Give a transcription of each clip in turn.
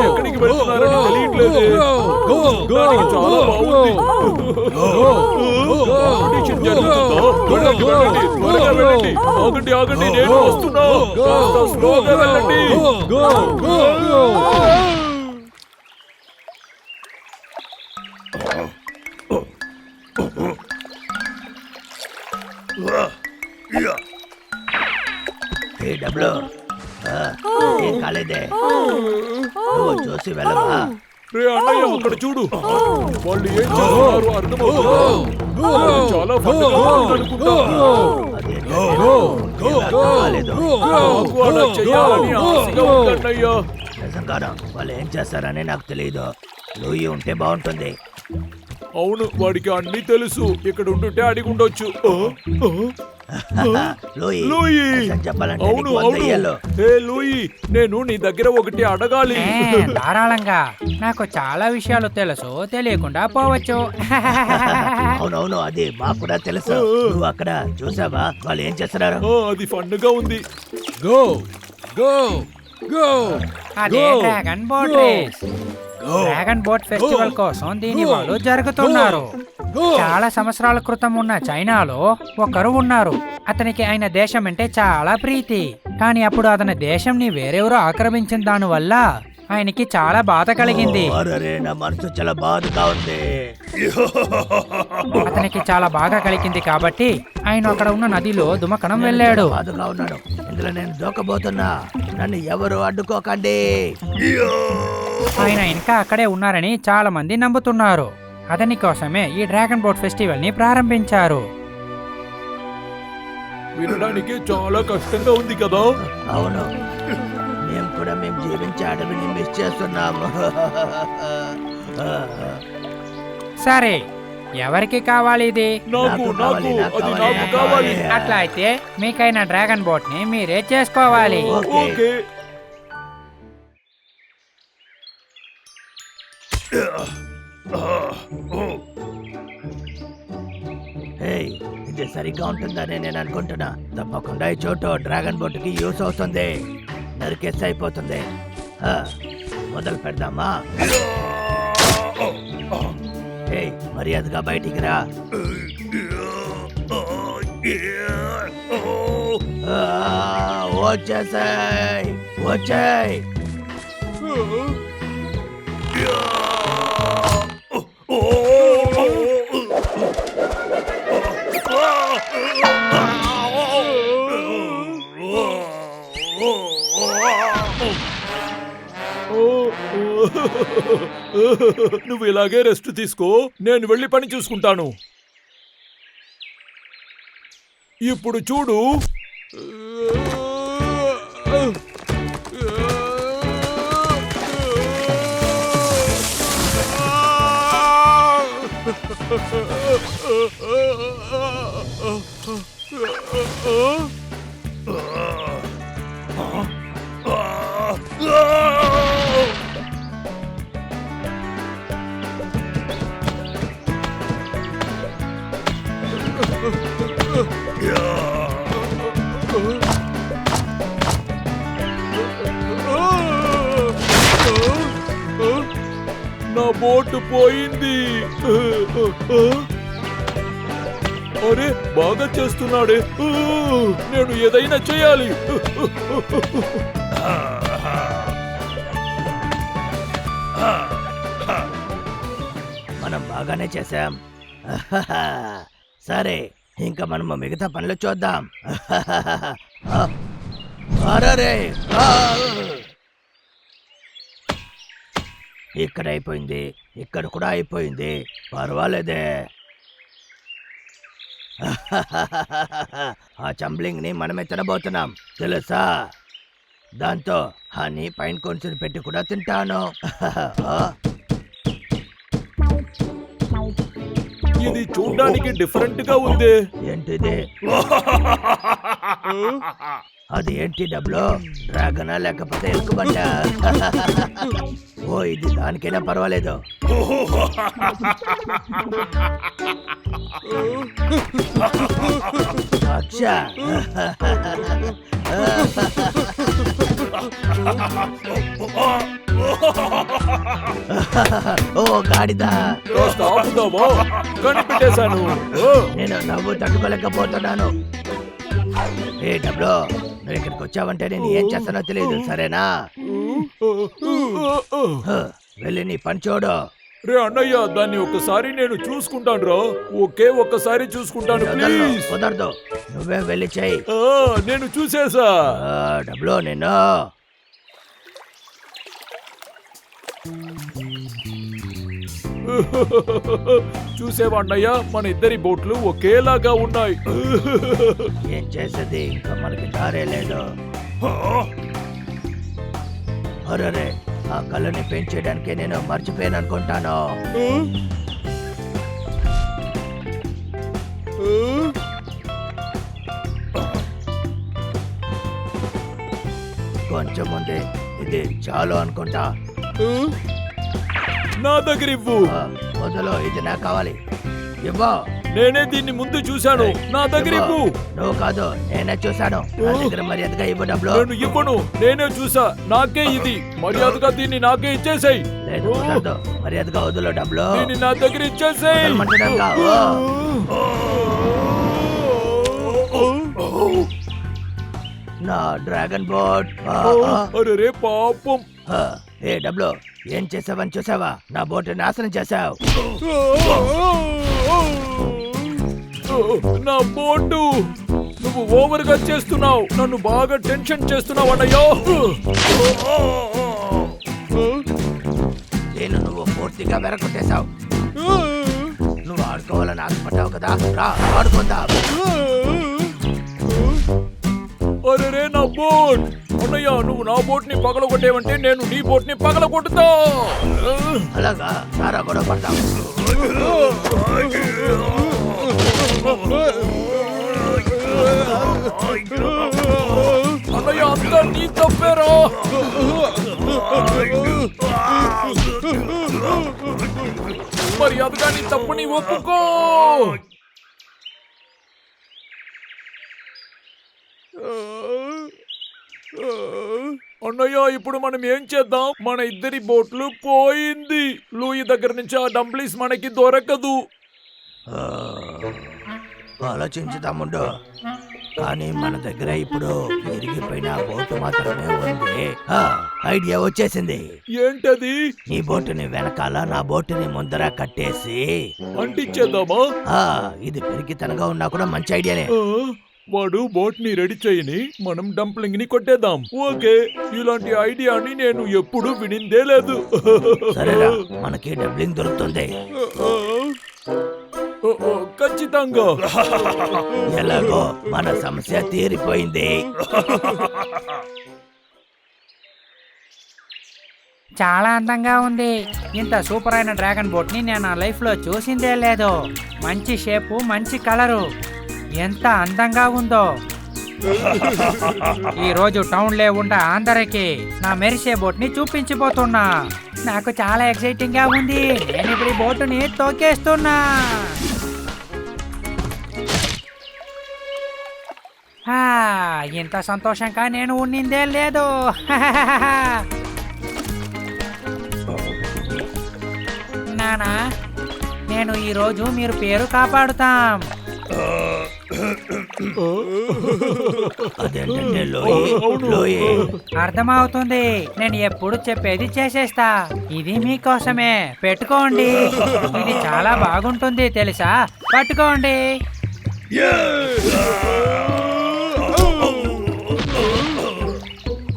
ఎక్కడికి వెళ్తున్నారని తెలియట్లేదు. చాలా బాగుంది. ఆడిషన్ జరుగుతుందా? వెళ్ళండి, వెళ్ళండి, త్వరగా వెళ్ళండి. ఆగండి, ఆగండి, నేను వస్తున్నా. కాస్త స్లోగా వెళ్ళండి. ఏం కాలేదే, నువ్వు చూసి వెళ్ళవా? రే అన్నయ్య, అక్కడ చూడు. వాళ్ళు ఏం చేస్తున్నారు అర్థమవుతుందా? చాలా ఫన్గా ఉందనుకుంటా. నాకు అలా చెయ్యాలని ఆశగా ఉందన్నయ్య. నిజంగానా? వాళ్ళు ఏం చేస్తారని నాకు తెలియదు. లూయి ఉంటే బాగుంటుంది. అవును, వాడికి అన్ని తెలుసు. ఇక్కడ ఉంటుంటే అడిగి ఉండొచ్చు. లూయి, లూయి, నిజం చెప్పాలంటే అవును నీకు 100 అవును. ఏళ్ళు. హే లూయి, నేను నీ దగ్గర ఒకటి అడగాలి. ధారాళంగా. నాకు చాలా విషయాలు తెలుసు, తెలియకుండా పోవచ్చు. అవునవును, అది మాకు కూడా తెలుసు. నువ్వు అక్కడ చూసావా వాళ్ళు ఏం చేస్తున్నారు? అది ఫన్గా ఉంది. Go go go. అదే dragon boat race. Dragon boat festival కోసం దీని వాళ్ళు జరుగుతున్నారు. చాలా సంవత్సరాల క్రితం ఉన్న చైనాలో ఒకరు ఉన్నారు. అతనికి ఆయన దేశం అంటే చాలా ప్రీతి. కానీ అప్పుడు అతని దేశంని వేరెవరో ఆక్రమించిన దాని వల్ల ఆయనకి చాలా బాధ కలిగింది. అరెరే, నా మనసు చాలా బాధగా ఉంది. అతనికి చాలా బాగా కలిగింది కాబట్టి ఆయన అక్కడ ఉన్న నదిలో దుమకడం వెళ్ళాడు. బాధగా ఉన్నాను. ఇందులో నేను దూకబోతున్నా. నన్ను ఎవరు అడ్డుకోకండి. ఆయన ఇంకా అక్కడే ఉన్నారని చాలా మంది నమ్ముతున్నారు. అతని కోసమే ఈ డ్రాగన్ బోట్ ఫెస్టివల్ ని ప్రారంభించారు. వినడానికి చాలా కష్టంగా ఉంది కదా. అవును, మేము జీవించే అడవిని మిస్ చేస్తున్నాము. సరే, ఎవరికి కావాలి ఇది? నాకు కావాలి, నాకు నాకు అది కావాలి, నాకు నాకు కావాలి. కావాలి. అట్లా అయితే మీకైనా డ్రాగన్ బోట్ ని మీరే చేసుకోవాలి. ఓకే. ఏయ్, ఇది సరిగ్గా ఉంటుందని నేను అనుకుంటున్నా. తప్పకుండా ఈ చోటు డ్రాగన్ బోట్ కి యూస్ అవుతుంది. నరికేసి అయిపోతుంది. మొదలు పెడదామా? ఏయ్, మర్యాదగా బయటికి రా. వచ్చేసాయి, వచ్చాయి. నువ్వు ఇలాగే రెస్ట్ తీసుకో, నేను వెళ్ళి పని చూసుకుంటాను. ఇప్పుడు చూడు. నా బోటు పోయింది. అరే, బాగా చేస్తున్నాడే. నేను ఏదైనా చేయాలి. మనం బాగానే చేసాం. సరే, ఇంకా మనము మిగతా పనులు చూద్దాం. అరే, ఇక్కడ అయిపోయింది, ఇక్కడ కూడా అయిపోయింది. పర్వాలేదే. ఆ చంబ్లింగ్ ని మనమే తినబోతున్నాం తెలుసా. దాంతో హనీ పైన కొంచెం పెట్టి కూడా తింటాను. ఇది చూడ్డానికి డిఫరెంట్ గా ఉంది. ఏంటిది? అది ఏంటి డబ్బులు? డ్రాగనా లేకపోతే ఎలుకబంట? ఓ ఇది దానికైనా పర్వాలేదు. అచ్చా ఓ గాడిదా, కాస్త ఆపుదామా? కనిపెట్టేశాను. నేను నవ్వు తట్టుకోలేకపోతున్నాను. ఏ డబ్బులు, నువ్వు ఇక్కడికి వచ్చావంటే నేను ఏం చేస్తానో తెలియదు, సరేనా? వెళ్ళి నీ పని చూడు. రే అన్నయ్య, దాన్ని ఒక్కసారి నేను చూసుకుంటాను రా. ఒక్కసారి చూసుకుంటాను ప్లీజ్. కుదరదు, నువ్వే వెళ్ళి చెయ్యి. నేను చూసేసా. డబ్బులు నేను చూసేవా అన్నయ్య, మన ఇద్దరి బోట్లు ఒకేలాగా ఉన్నాయి. ఏం చేసేది, ఇంకా మనకి దారే లేదు. అరే, ఆ కళ్ళని పెంచేయడానికి నేను మర్చిపోయాను అనుకుంటాను. కొంచెం ఉంది, ఇది చాలు అనుకుంటా. నా దగ్గర ఇవ్వు. వదలు, ఇది నాకు కావాలి. ఇవ్వు. నేనే దీన్ని ముందు చూశాను. నా దగ్గర ఇవ్వు. నువ్వు కాదు, నేనే చూశాను. నా దగ్గర మర్యాదగా ఇవ్వు డబ్బులు. నేను ఇవ్వను, నేనే చూసా. నాకే ఇది. మర్యాదగా దీన్ని నాకే ఇచ్చేసేయ్. లేదు కుదరదు, మర్యాదగా వదులు డబ్బులు. దీన్ని నా దగ్గర ఇచ్చేసేయ్. నా డ్రాగన్ బోట్. అరే పాపం. ఏ డబ్బులు, ఏం చేసావని చూసావా? నా బోట్ నాశనం చేసావు. నా బోటు, నువ్వు ఓవర్ గా చేస్తున్నావు. నన్ను బాగా టెన్షన్ చేస్తున్నావు అన్నయ్యో. నేను నువ్వు పూర్తిగా వెరకొట్టేశావు. నువ్వు ఆడుకోవాలని ఆశపడ్డావు కదా, రా ఆడుకుందాం. అరే నా బోట్. అన్నయ్య, నువ్వు నా బోట్ ని పగలగొట్టేవంటే నేను నీ బోట్ ని పగలగొట్టుతా. అలాగా, సారా కూడా పడతాం. అన్నయ్య, అంతా నీ తప్పేరా. మరి అదిగా నీ తప్పుని ఒప్పుకో. అన్నయ్య, ఇప్పుడు మనం ఏం చేద్దాం? మన ఇద్దరి బోట్లు పోయింది. లూయి దగ్గర నుంచి ఆ డంప్లీస్ మనకి దొరకదు. ఆలోచించు తమ్ముడు, కానీ మన దగ్గర ఇప్పుడు విరిగిపోయిన బోటు మాత్రమే ఉంది. ఐడియా వచ్చేసింది. ఏంటది? నీ బోటుని వెనకాల, నా బోటుని ముందర కట్టేసి అంటించేద్దామా? ఇది పెరిగితనగా ఉన్నా కూడా మంచి ఐడియానే. వాడు బోట్ ని రెడీ చేయని మనం డంప్లింగ్ ని కొట్టేద్దాం. ఓకే, ఇలాంటి ఐడియాని నేను ఎప్పుడు వినిందే లేదు. సరేరా, మనకి డబ్లింగ్ దొరుకుతుంది. ఖచ్చితంగా. ఎలాగో మన సమస్య తీరిపోయింది. చాలా అందంగా ఉంది. ఇంత సూపర్ అయిన డ్రాగన్ బోట్ ని నేను నా లైఫ్ లో చూసిందే లేదు. మంచి షేపు, మంచి కలరు, ఎంత అందంగా ఉందో. ఈ రోజు టౌన్ లో ఉన్న అందరికి నా మెరిసే బోట్ ని చూపించబోతున్నా. నాకు చాలా ఎక్సైటింగ్ గా ఉంది. నేను ఇప్పుడు ఈ బోటుని తోకేస్తున్నా. ఇంత సంతోషంగా నేను ఉన్నిందే లేదు. నానా, నేను ఈ రోజు మీరు పేరు కాపాడుతాం. అదేంటంటే లోయే. అర్థమవుతుంది. నేను ఎప్పుడు చెప్పేది చేసేస్తా. ఇది మీకోసమే, పెట్టుకోండి. ఇది చాలా బాగుంటుంది తెలుసా, పట్టుకోండి.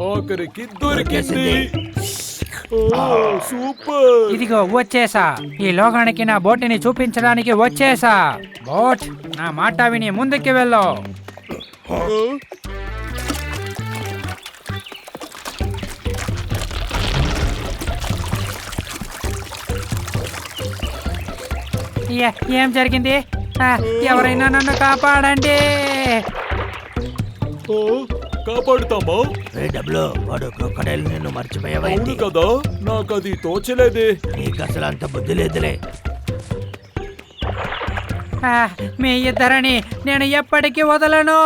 ఆఖరికి దొరికింది. సూపర్. ఇదిగో వచ్చేసా. ఈ లోకానికి నా బోటుని చూపించడానికి వచ్చేసా. బోట్, నా మాట విని ముందుకు వెళ్ళు. ఏం జరిగింది? ఎవరైనా నన్ను కాపాడండి. కాపాడుతామా? రే డబ్లు, వాడు క్రొక్కడైల్ నిన్ను అవును మర్చిపోయావేంటి? కదా, నాకది తోచలేదే. నీకు అసలు అంత బుద్ధి లేదులే. మీ ఇద్దరని నేను ఎప్పటికీ వదలను.